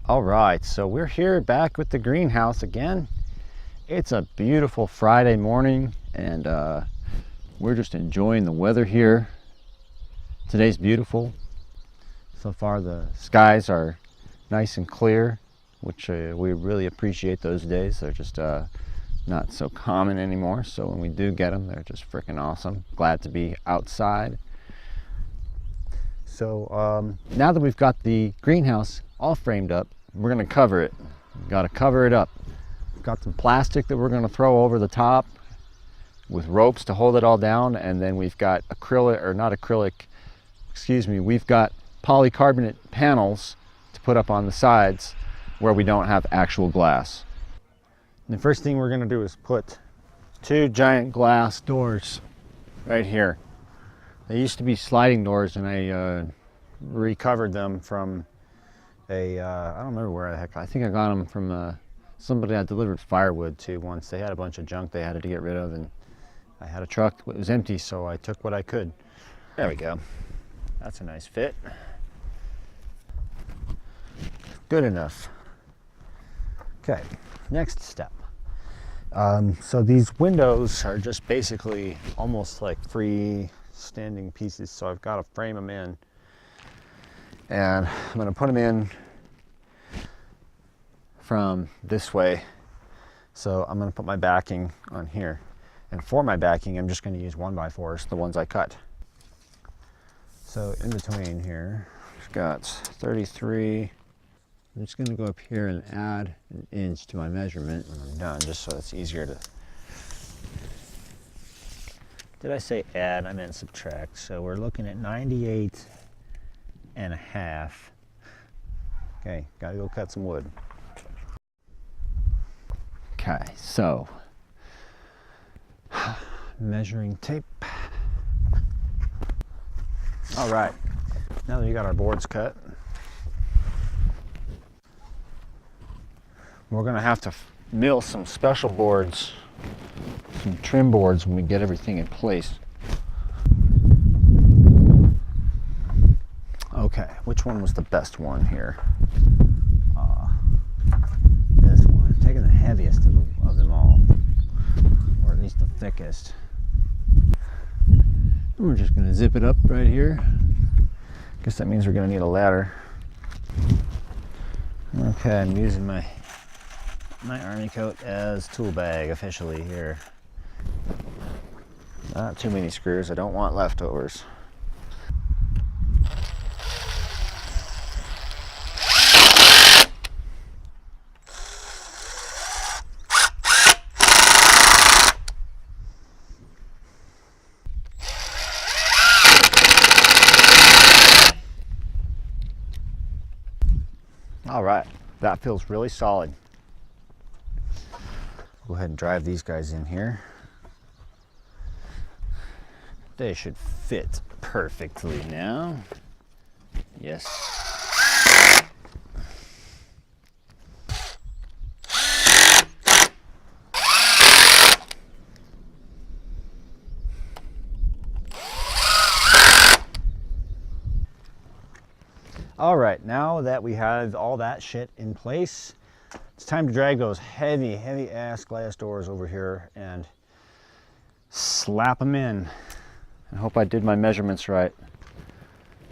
All right, so we're here back with the greenhouse again. It's a beautiful Friday morning, and we're just enjoying the weather here. Today's beautiful. So far the skies are nice and clear, which we really appreciate those days. They're just not so common anymore, so when we do get them, they're just freaking awesome. Glad to be outside. So now that we've got the greenhouse all framed up, we're going to cover it. We've got to cover it up. We've got some plastic that we're going to throw over the top with ropes to hold it all down, and then we've got acrylic, or not acrylic, excuse me, we've got polycarbonate panels to put up on the sides where we don't have actual glass. And the first thing we're going to do is put two giant glass doors right here. They used to be sliding doors, and I recovered them from I don't remember where the heck, I think I got them from somebody I delivered firewood to once. They had a bunch of junk they had to get rid of, and I had a truck that was empty, so I took what I could. There we go. That's a nice fit. Good enough. Okay, next step. So these windows are just basically almost like free-standing pieces, so I've got to frame them in. And I'm going to put them in from this way. So I'm going to put my backing on here. And for my backing, I'm just going to use 1x4s, the ones I cut. So in between here, I've got 33. I'm just going to go up here and add an inch to my measurement when I'm done, just so it's easier to... Did I say add? I meant subtract. So we're looking at 98 and a half. Okay, gotta go cut some wood. Okay, so measuring tape. All right, now that we got our boards cut, we're gonna have to mill some special boards, some trim boards when we get everything in place. Okay, which one was the best one here? This one. I'm taking the heaviest of them all, or at least the thickest. We're just going to zip it up right here. Guess that means we're going to need a ladder. Okay, I'm using my army coat as tool bag officially here. Not too many screws. I don't want leftovers. All right, that feels really solid. Go ahead and drive these guys in here. They should fit perfectly now. Yes. All right, now that we have all that shit in place, it's time to drag those heavy ass glass doors over here and slap them in. I hope I did my measurements right,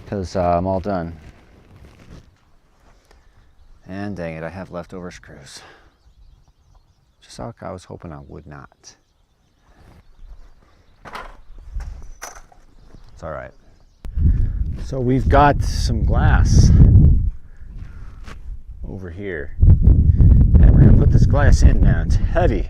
because I'm all done. And dang it, I have leftover screws. Just like I was hoping I would not. It's all right. So we've got some glass over here, and we're going to put this glass in now. It's heavy.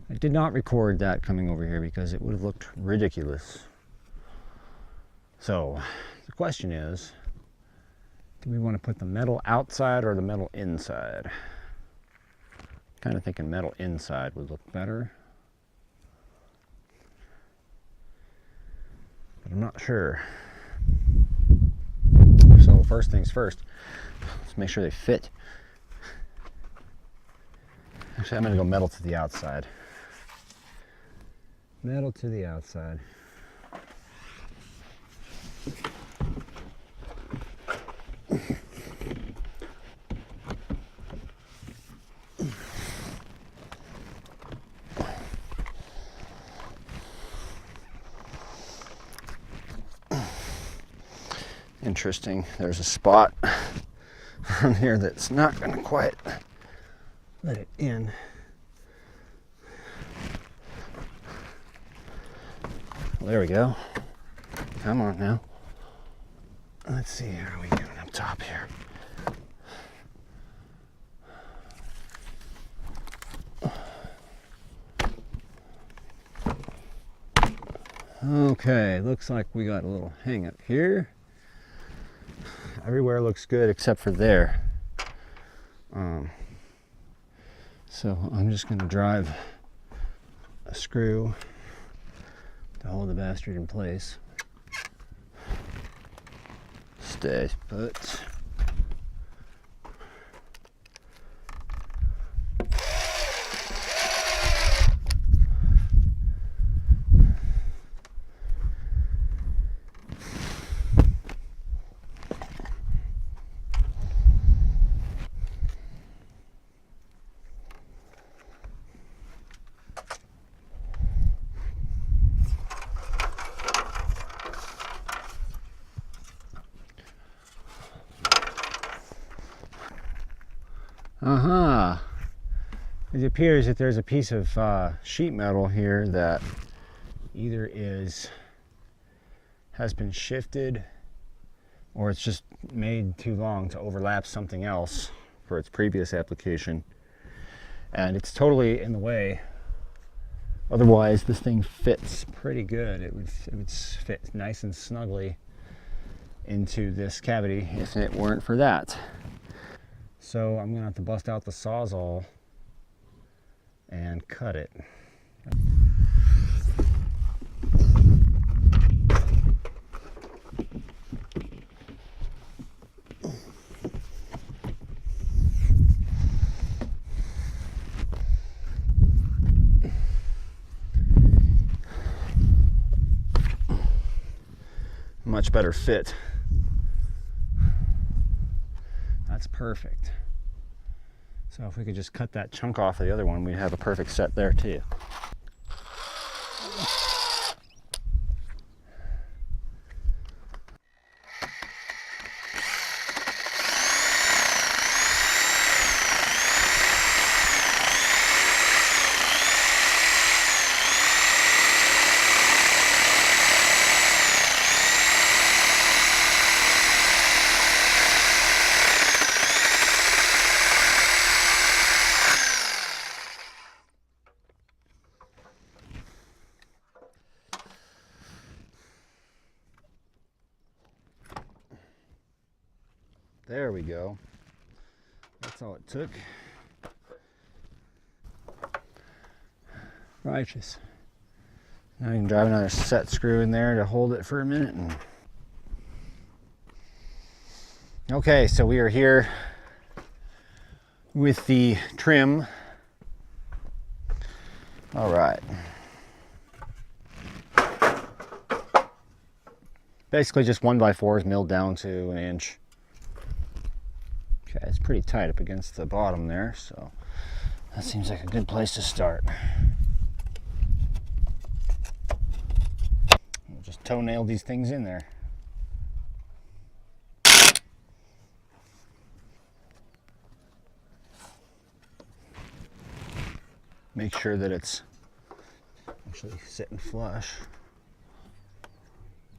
I did not record that coming over here because it would have looked ridiculous. So the question is, do we want to put the metal outside or the metal inside? Kind of thinking metal inside would look better, but I'm not sure. So first things first, let's make sure they fit. Actually, I'm going to go metal to the outside. Metal to the outside. Interesting. There's a spot on here that's not going to quite let it in. There we go. Come on now. Let's see, how are we doing up top here? Okay, looks like we got a little hang up here. Everywhere looks good except for there. So I'm just going to drive a screw to hold the bastard in place. Stay put. It appears that there's a piece of sheet metal here that either has been shifted or it's just made too long to overlap something else for its previous application, and it's totally in the way. Otherwise this thing fits pretty good. It would fit nice and snugly into this cavity if it weren't for that. So I'm gonna have to bust out the Sawzall and cut it. Much better fit. That's perfect. So if we could just cut that chunk off of the other one, we'd have a perfect set there too. There we go. That's all it took. Righteous. Now you can drive another set screw in there to hold it for a minute. Okay, so we are here with the trim. All right. Basically just 1x4s milled down to 1 inch. Okay, it's pretty tight up against the bottom there, so that seems like a good place to start. We'll just toenail these things in there. Make sure that it's actually sitting flush.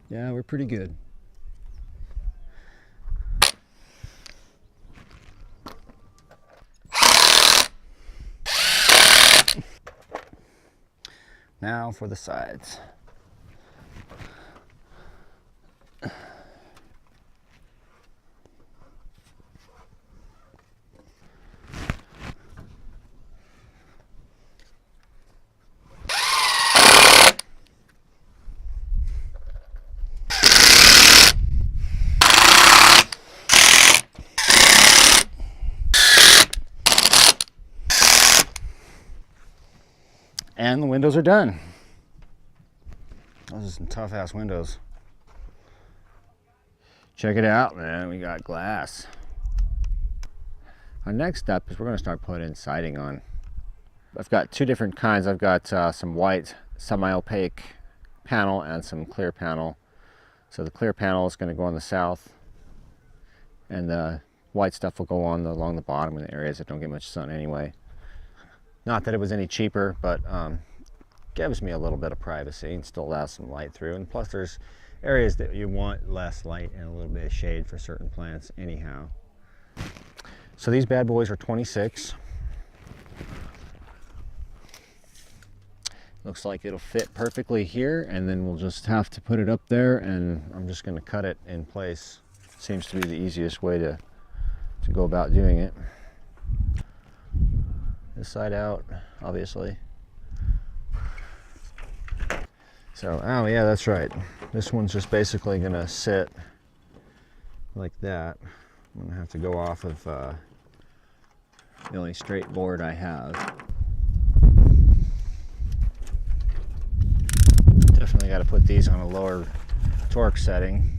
Yeah, we're pretty good. Now for the sides. And the windows are done. Those are some tough ass windows. Check it out, man. We got glass. Our next step is we're going to start putting siding on. I've got two different kinds. I've got some white semi-opaque panel and some clear panel. So the clear panel is going to go on the south, and the white stuff will go on along the bottom in the areas that don't get much sun anyway. Not that it was any cheaper, but gives me a little bit of privacy and still allows some light through. And plus there's areas that you want less light and a little bit of shade for certain plants anyhow. So these bad boys are 26. Looks like it'll fit perfectly here, and then we'll just have to put it up there, and I'm just going to cut it in place. Seems to be the easiest way to go about doing it. This side out, obviously. So, oh yeah, that's right. This one's just basically going to sit like that. I'm going to have to go off of the only straight board I have. Definitely got to put these on a lower torque setting.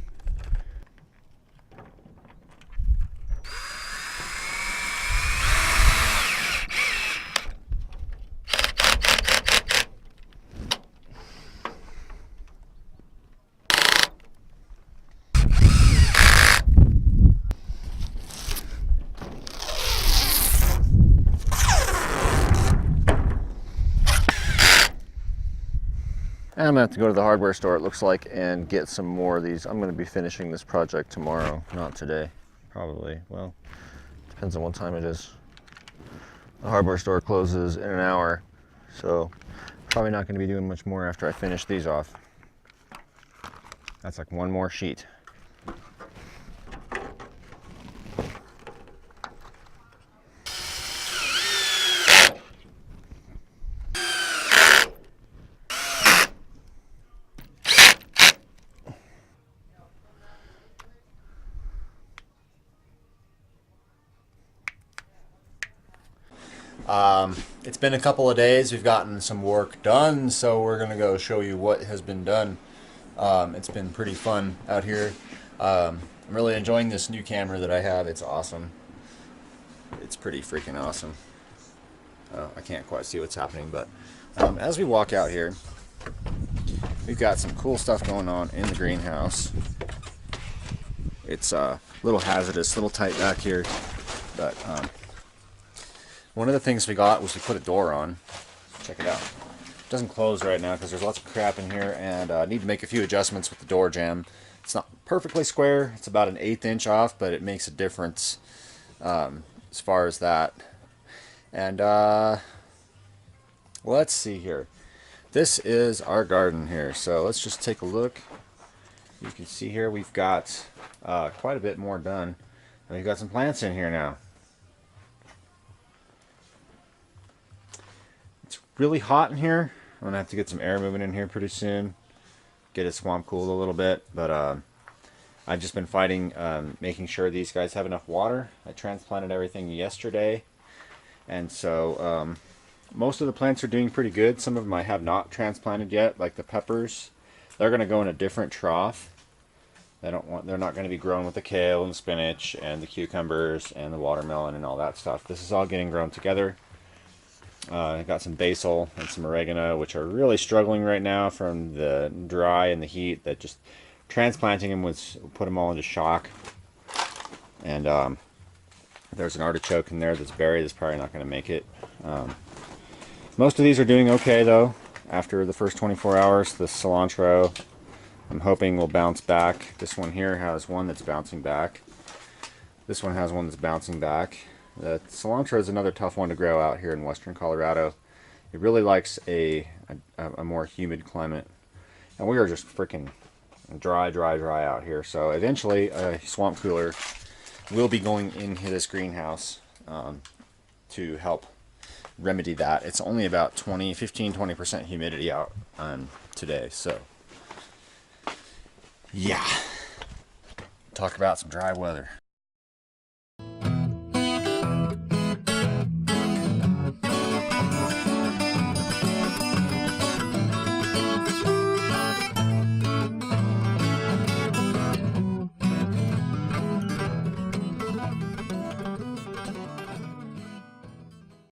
And I'm gonna have to go to the hardware store, it looks like, and get some more of these. I'm gonna be finishing this project tomorrow, not today, probably. Well, depends on what time it is. The hardware store closes in an hour, so probably not gonna be doing much more after I finish these off. That's like one more sheet. It's been a couple of days. We've gotten some work done, so we're gonna go show you what has been done. It's been pretty fun out here. I'm really enjoying this new camera that I have. It's awesome. It's pretty freaking awesome. I can't quite see what's happening, but as we walk out here, we've got some cool stuff going on in the greenhouse. It's a little hazardous, a little tight back here, but one of the things we got was we put a door on. Check it out. It doesn't close right now because there's lots of crap in here, and I need to make a few adjustments with the door jamb. It's not perfectly square. It's about an 1/8 inch off, but it makes a difference as far as that. And let's see here. This is our garden here, so let's just take a look. You can see here we've got quite a bit more done. And we've got some plants in here now. Really hot in here. I'm gonna have to get some air moving in here pretty soon, get it swamp cooled a little bit, but I've just been fighting making sure these guys have enough water. I transplanted everything yesterday, and so most of the plants are doing pretty good. Some of them I have not transplanted yet, like the peppers. They're gonna go in a different trough. They're not going to be grown with the kale and the spinach and the cucumbers and the watermelon and all that stuff. This is all getting grown together. I got some basil and some oregano, which are really struggling right now from the dry and the heat. That just transplanting them was put them all into shock. And there's an artichoke in there that's buried. That's probably not going to make it. Most of these are doing okay though. After the first 24 hours, the cilantro, I'm hoping will bounce back. This one here has one that's bouncing back. This one has one that's bouncing back. The cilantro is another tough one to grow out here in western Colorado. It really likes a more humid climate. And we are just freaking dry out here. So eventually a swamp cooler will be going into this greenhouse to help remedy that. It's only about 15-20% humidity out today. So yeah, talk about some dry weather.